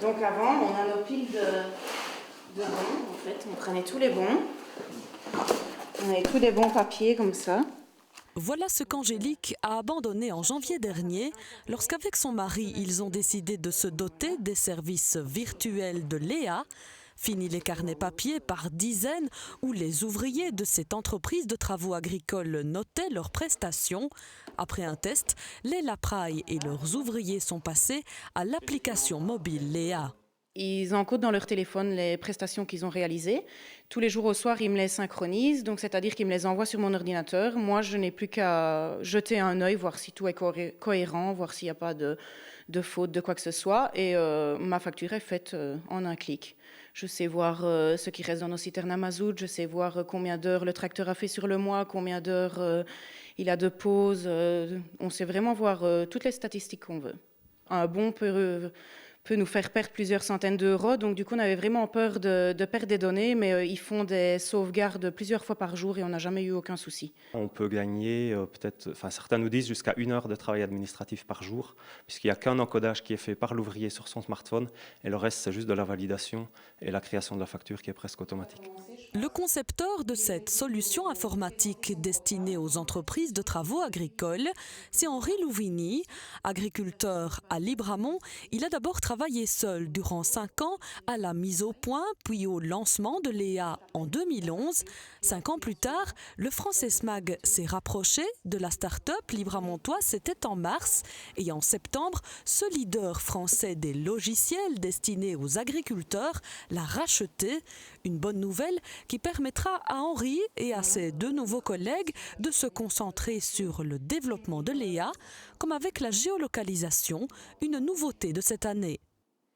Donc avant, on a nos piles de bons, en fait. On prenait tous les bons. On avait tous des bons papiers comme ça. Voilà ce qu'Angélique a abandonné en janvier dernier, lorsqu'avec son mari, ils ont décidé de se doter des services virtuels de Léa. Fini les carnets papier par dizaines où les ouvriers de cette entreprise de travaux agricoles notaient leurs prestations. Après un test, les Lapraille et leurs ouvriers sont passés à l'application mobile Léa. Ils encodent dans leur téléphone les prestations qu'ils ont réalisées. Tous les jours au soir, ils me les synchronisent, donc c'est-à-dire qu'ils me les envoient sur mon ordinateur. Moi, je n'ai plus qu'à jeter un œil, voir si tout est cohérent, voir s'il n'y a pas de faute, de quoi que ce soit. Et ma facture est faite en un clic. Je sais voir ce qui reste dans nos citernes à mazout, je sais voir combien d'heures le tracteur a fait sur le mois, combien d'heures il a de pause. On sait vraiment voir toutes les statistiques qu'on veut. Un bon peut nous faire perdre plusieurs centaines d'euros. Donc, du coup, on avait vraiment peur de perdre des données, mais ils font des sauvegardes plusieurs fois par jour et on n'a jamais eu aucun souci. On peut gagner certains nous disent jusqu'à 1 heure de travail administratif par jour, puisqu'il n'y a qu'un encodage qui est fait par l'ouvrier sur son smartphone et le reste, c'est juste de la validation et la création de la facture qui est presque automatique. Le concepteur de cette solution informatique destinée aux entreprises de travaux agricoles, c'est Henri Louvigny. Agriculteur à Libramont, il a d'abord travaillé seul durant 5 ans à la mise au point, puis au lancement de Léa en 2011. 5 ans plus tard, le français SMAG s'est rapproché de la start-up libramontoise, c'était en mars. Et en septembre, ce leader français des logiciels destinés aux agriculteurs l'a racheté. Une bonne nouvelle qui permettra à Henri et à ses 2 nouveaux collègues de se concentrer sur le développement de Léa, comme avec la géolocalisation, une nouveauté de cette année.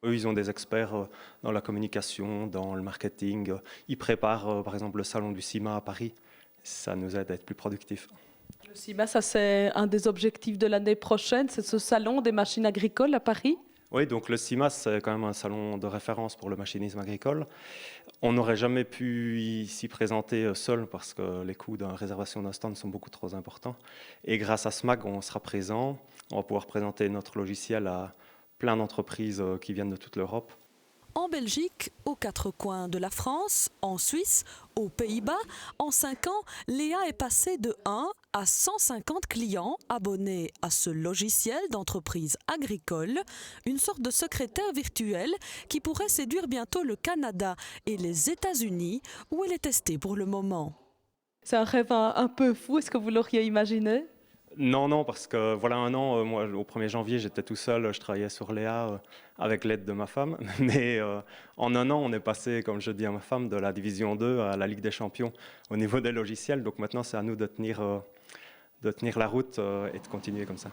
Eux, ils ont des experts dans la communication, dans le marketing. Ils préparent, par exemple, le salon du CIMA à Paris. Ça nous aide à être plus productifs. Le CIMA, ça c'est un des objectifs de l'année prochaine, c'est ce salon des machines agricoles à Paris. Oui, donc le CIMA, c'est quand même un salon de référence pour le machinisme agricole. On n'aurait jamais pu s'y présenter seul parce que les coûts de réservation d'un stand sont beaucoup trop importants. Et grâce à SMAG, on sera présent. On va pouvoir présenter notre logiciel à plein d'entreprises qui viennent de toute l'Europe. En Belgique, aux 4 coins de la France, en Suisse, aux Pays-Bas, en 5 ans, Léa est passée de 1 à 150 clients abonnés à ce logiciel d'entreprise agricole, une sorte de secrétaire virtuel qui pourrait séduire bientôt le Canada et les États-Unis, où elle est testée pour le moment. C'est un rêve un peu fou, est-ce que vous l'auriez imaginé ? Non, parce que voilà 1 an, moi au 1er janvier, j'étais tout seul, je travaillais sur Léa avec l'aide de ma femme. Mais en 1 an, on est passé, comme je dis à ma femme, de la division 2 à la Ligue des champions au niveau des logiciels. Donc maintenant, c'est à nous de tenir la route et de continuer comme ça.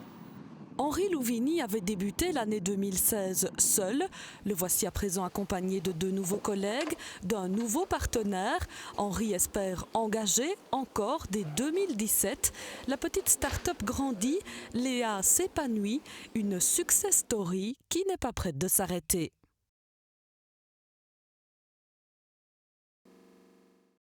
Henri Louvigny avait débuté l'année 2016 seul. Le voici à présent accompagné de 2 nouveaux collègues, d'un nouveau partenaire. Henri espère engager encore dès 2017. La petite start-up grandit, Léa s'épanouit, une success story qui n'est pas prête de s'arrêter.